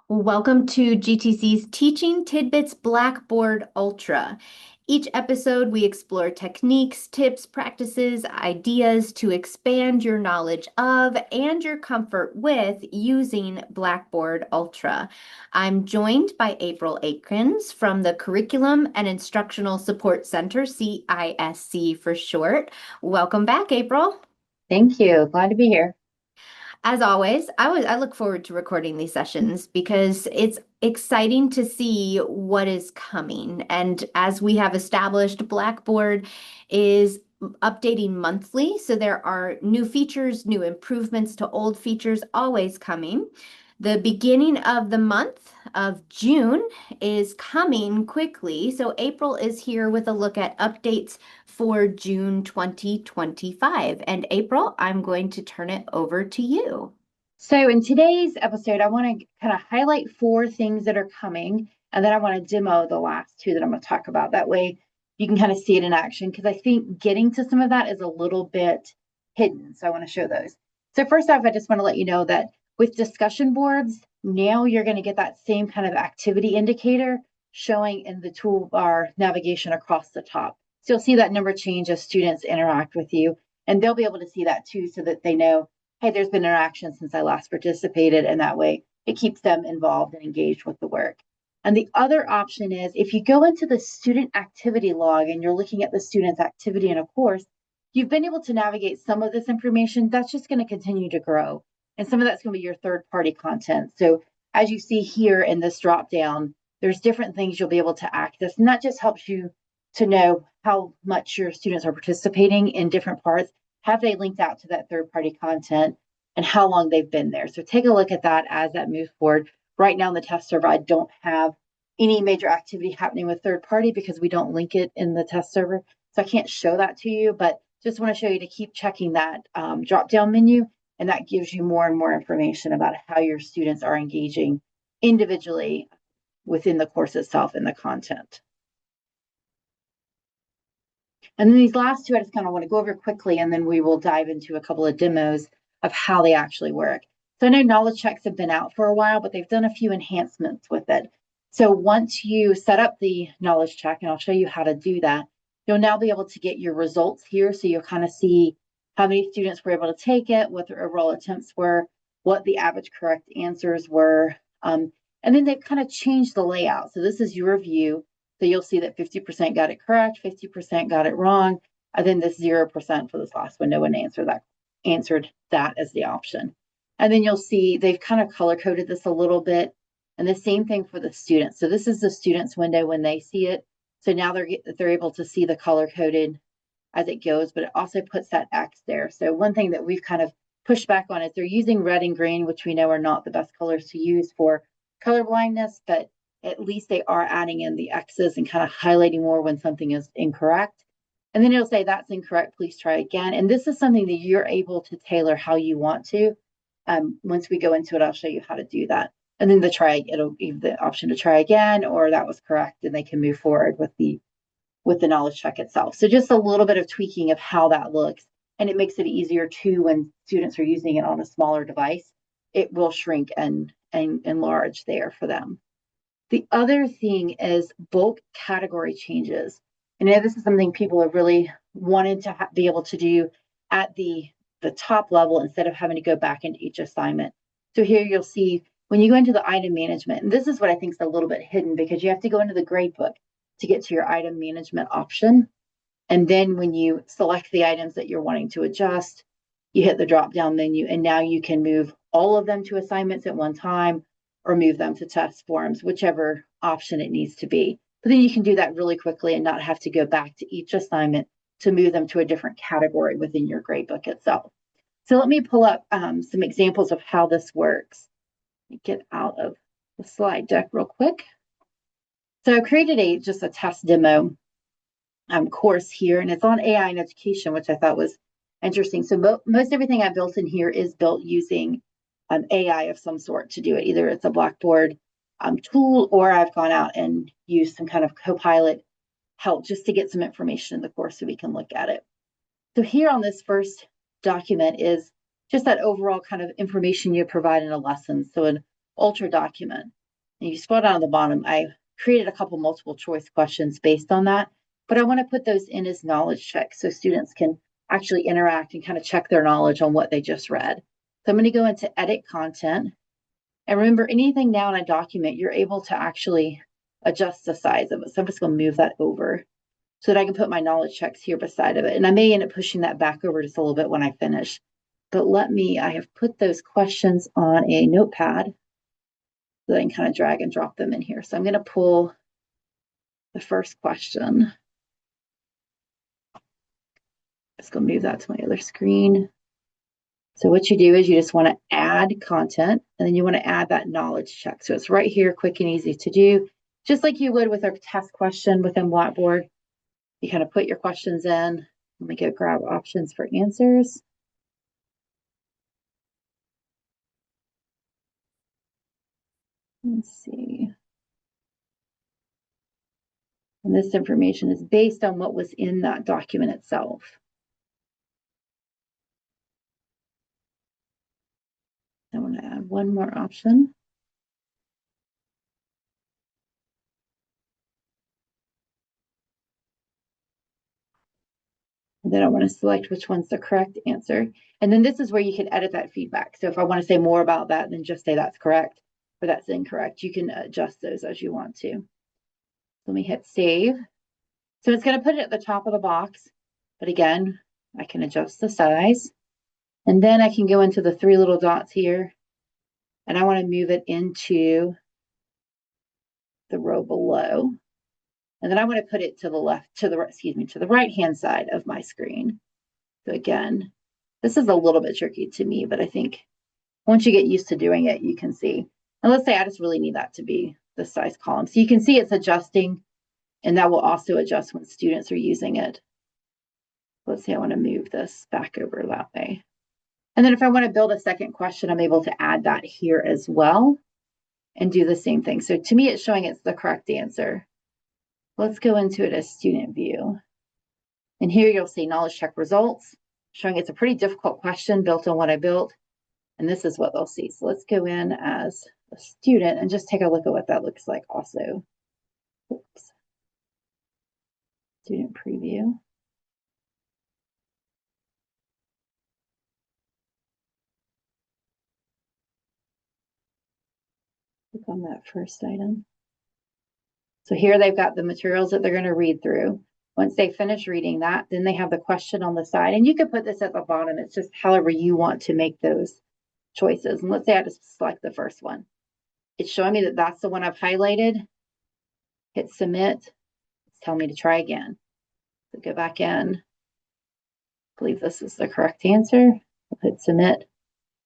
Welcome to GTC's Teaching Tidbits Blackboard Ultra. Each episode, we explore techniques, tips, practices, ideas to expand your knowledge of and your comfort with using Blackboard Ultra. I'm joined by April Akins from the Curriculum and Instructional Support Center, CISC for short. Welcome back, April. Thank you. Glad to be here. As always, I look forward to recording these sessions because it's exciting to see what is coming. And as we have established, Blackboard is updating monthly. So there are new features, new improvements to old features always coming. The beginning of the month of June is coming quickly. So April is here with a look at updates for June 2025. And April, I'm going to turn it over to you. So in today's episode, I want to kind of highlight 4 things that are coming, and then I want to demo the last 2 that I'm going to talk about. That way you can kind of see it in action, because I think getting to some of that is a little bit hidden. So I want to show those. So first off, I just want to let you know that with discussion boards, now you're going to get that same kind of activity indicator showing in the toolbar navigation across the top. So you'll see that number change as students interact with you, and they'll be able to see that too, so that they know, hey, there's been interaction since I last participated, and that way it keeps them involved and engaged with the work. And the other option is if you go into the student activity log and you're looking at the student's activity in a course, you've been able to navigate some of this information. That's just going to continue to grow. And some of that's going to be your third-party content. So as you see here in this drop-down, there's different things you'll be able to access. And that just helps you to know how much your students are participating in different parts. Have they linked out to that third-party content, and how long they've been there? So take a look at that as that moves forward. Right now in the test server, I don't have any major activity happening with third-party because we don't link it in the test server. So I can't show that to you, but just want to show you to keep checking that drop-down menu, and that gives you more and more information about how your students are engaging individually within the course itself and the content. And then these last 2, I just kind of want to go over quickly, and then we will dive into a couple of demos of how they actually work. So I know knowledge checks have been out for a while, but they've done a few enhancements with it. So once you set up the knowledge check, and I'll show you how to do that, you'll now be able to get your results here. So you'll kind of see how many students were able to take it, what their overall attempts were, what the average correct answers were. And then they've kind of changed the layout. So this is your view. So you'll see that 50% got it correct, 50% got it wrong, and then this 0% for this last one. No one answered that as the option. And then you'll see they've kind of color coded this a little bit, and the same thing for the students. So this is the students window when they see it. So now they're able to see the color coded as it goes, but it also puts that X there. So one thing that we've kind of pushed back on is they're using red and green, which we know are not the best colors to use for color blindness, but at least they are adding in the X's and kind of highlighting more when something is incorrect. And then it'll say that's incorrect, please try again. And this is something that you're able to tailor how you want to. Once we go into it, I'll show you how to do that. And then it'll give the option to try again, or that was correct, and they can move forward with the knowledge check itself. So just a little bit of tweaking of how that looks. And it makes it easier too when students are using it on a smaller device. It will shrink and enlarge there for them. The other thing is bulk category changes. And this is something people have really wanted to be able to do at the top level instead of having to go back into each assignment. So here you'll see when you go into the item management, and this is what I think is a little bit hidden because you have to go into the gradebook to get to your item management option. And then when you select the items that you're wanting to adjust, you hit the drop-down menu, and now you can move all of them to assignments at one time or move them to test forms, whichever option it needs to be. But then you can do that really quickly and not have to go back to each assignment to move them to a different category within your gradebook itself. So let me pull up some examples of how this works. Let me get out of the slide deck real quick. So I created just a test demo course here, and it's on AI in education, which I thought was interesting. So most everything I built in here is built using an AI of some sort to do it. Either it's a Blackboard tool, or I've gone out and used some kind of Copilot help just to get some information in the course so we can look at it. So here on this first document is just that overall kind of information you provide in a lesson. So Ultra document. And you scroll down to the bottom, I created a couple multiple choice questions based on that, but I want to put those in as knowledge checks so students can actually interact and kind of check their knowledge on what they just read. So I'm going to go into edit content. And remember, anything now in a document, you're able to actually adjust the size of it. So I'm just going to move that over so that I can put my knowledge checks here beside of it. And I may end up pushing that back over just a little bit when I finish. But I have put those questions on a notepad so that I can kind of drag and drop them in here. So I'm going to pull the first question. Just going to move that to my other screen. So what you do is you just want to add content, and then you want to add that knowledge check. So it's right here, quick and easy to do, just like you would with a test question within Blackboard. You kind of put your questions in. Let me go grab options for answers. Let's see. And this information is based on what was in that document itself. I want to add one more option. And then I want to select which one's the correct answer. And then this is where you can edit that feedback. So if I want to say more about that, then just say that's correct or that's incorrect. You can adjust those as you want to. Let me hit save. So it's going to put it at the top of the box. But again, I can adjust the size. And then I can go into the three little dots here. And I want to move it into the row below. And then I want to put it to the left, to the right-hand side of my screen. So again, this is a little bit tricky to me, but I think once you get used to doing it, you can see. And let's say I just really need that to be the size column. So you can see it's adjusting, and that will also adjust when students are using it. Let's say I want to move this back over that way. And then if I want to build a second question, I'm able to add that here as well and do the same thing. So to me, it's showing it's the correct answer. Let's go into it as student view. And here you'll see knowledge check results, showing it's a pretty difficult question built on what I built. And this is what they'll see. So let's go in as a student and just take a look at what that looks like also. Oops. Student preview. Click on that first item. So here they've got the materials that they're going to read through. Once they finish reading that, then they have the question on the side. And you can put this at the bottom. It's just however you want to make those choices. And let's say I just select the first one. It's showing me that that's the one I've highlighted. Hit submit. It's telling me to try again. So go back in. I believe this is the correct answer. I'll hit submit.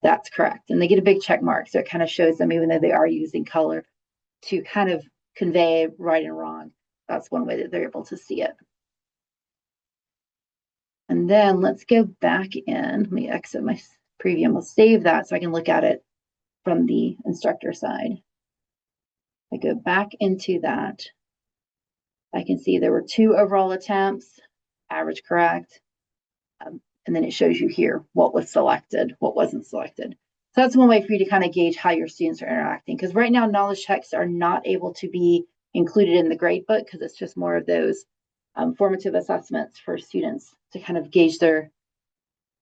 That's correct. And they get a big check mark. So it kind of shows them, even though they are using color, to kind of convey right and wrong. That's one way that they're able to see it. And then let's go back in. Let me exit my preview and we'll save that so I can look at it from the instructor side. I go back into that. I can see there were 2 overall attempts, average correct. And then it shows you here what was selected, what wasn't selected. So that's one way for you to kind of gauge how your students are interacting. Because right now, knowledge checks are not able to be included in the gradebook because it's just more of those formative assessments for students to kind of gauge their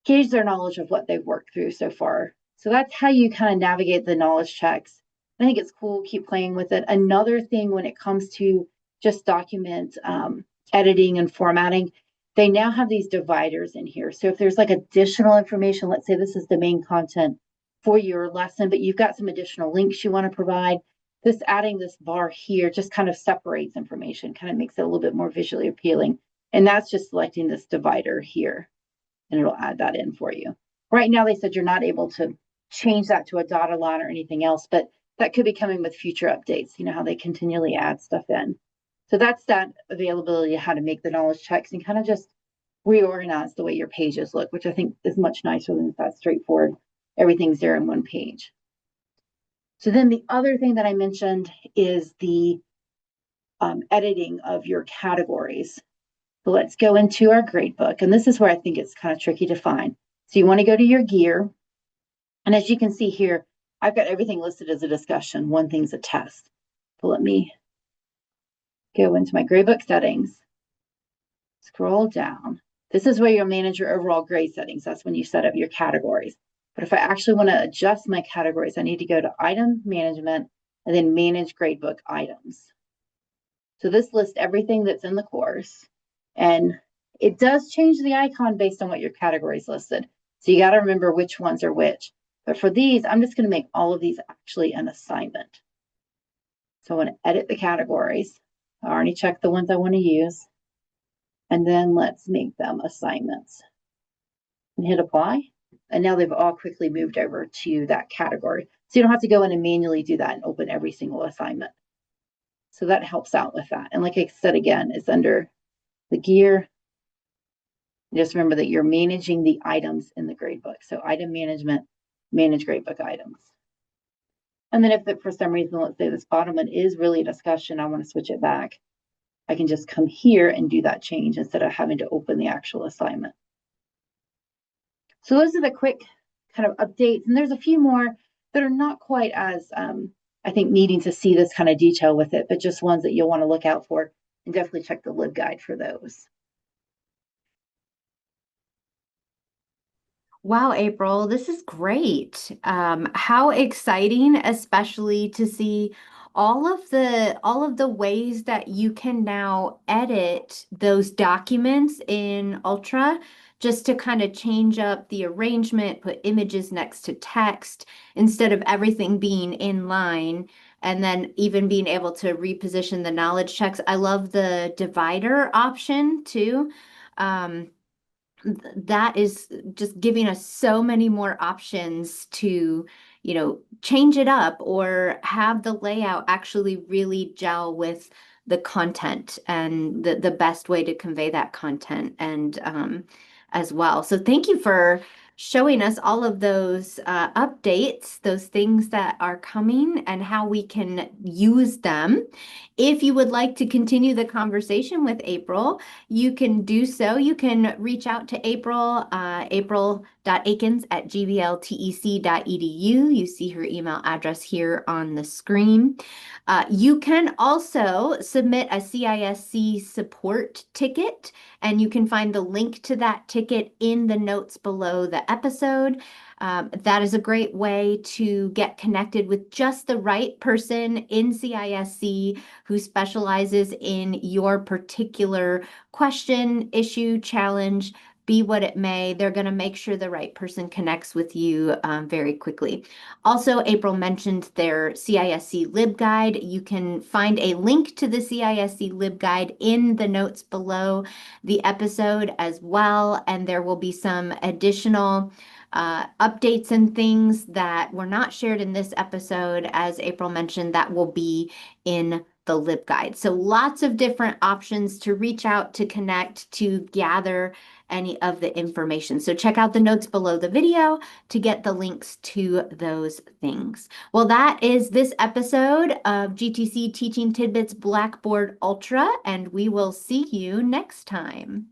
knowledge of what they've worked through so far. So that's how you kind of navigate the knowledge checks. I think it's cool, keep playing with it. Another thing when it comes to just document editing and formatting, they now have these dividers in here. So if there's like additional information, let's say this is the main content for your lesson, but you've got some additional links you want to provide, adding this bar here just kind of separates information, kind of makes it a little bit more visually appealing. And that's just selecting this divider here, and it'll add that in for you. Right now, they said you're not able to change that to a dotted line or anything else, but that could be coming with future updates. You know how they continually add stuff in. So that's that availability of how to make the knowledge checks and kind of just reorganize the way your pages look, which I think is much nicer than that straightforward. Everything's there in one page. So then the other thing that I mentioned is the editing of your categories. So let's go into our gradebook. And this is where I think it's kind of tricky to find. So you want to go to your gear. And as you can see here, I've got everything listed as a discussion. One thing's a test. So let me go into my gradebook settings, scroll down. This is where you'll manage your overall grade settings. That's when you set up your categories. But if I actually want to adjust my categories, I need to go to item management and then manage gradebook items. So this lists everything that's in the course, and it does change the icon based on what your category is listed. So you got to remember which ones are which. But for these, I'm just going to make all of these actually an assignment. So I want to edit the categories. I already checked the ones I want to use. And then let's make them assignments. And hit apply. And now they've all quickly moved over to that category. So you don't have to go in and manually do that and open every single assignment. So that helps out with that. And like I said, again, it's under the gear. Just remember that you're managing the items in the gradebook. So item management, manage gradebook items. And then if for some reason, let's say this bottom one is really a discussion, I want to switch it back, I can just come here and do that change instead of having to open the actual assignment. So those are the quick kind of updates. And there's a few more that are not quite as, I think, needing to see this kind of detail with it, but just ones that you'll want to look out for, and definitely check the LibGuide for those. Wow, April, this is great. How exciting, especially to see all of the ways that you can now edit those documents in Ultra, just to kind of change up the arrangement, put images next to text instead of everything being in line, and then even being able to reposition the knowledge checks. I love the divider option too. That is just giving us so many more options to, change it up or have the layout actually really gel with the content and the best way to convey that content and as well. So thank you for showing us all of those updates, those things that are coming and how we can use them. If you would like to continue the conversation with April, you can do so. You can reach out to April, april.akins@gbltec.edu. You see her email address here on the screen. You can also submit a CISC support ticket, and you can find the link to that ticket in the notes below the episode. That is a great way to get connected with just the right person in CISC who specializes in your particular question, issue, challenge, be what it may. They're going to make sure the right person connects with you very quickly. Also, April mentioned their CISC LibGuide. You can find a link to the CISC LibGuide in the notes below the episode as well, and there will be some additional updates and things that were not shared in this episode, as April mentioned, that will be in the LibGuide. So lots of different options to reach out, to connect, to gather any of the information. So check out the notes below the video to get the links to those things. Well, that is this episode of GTC Teaching Tidbits Blackboard Ultra, and we will see you next time.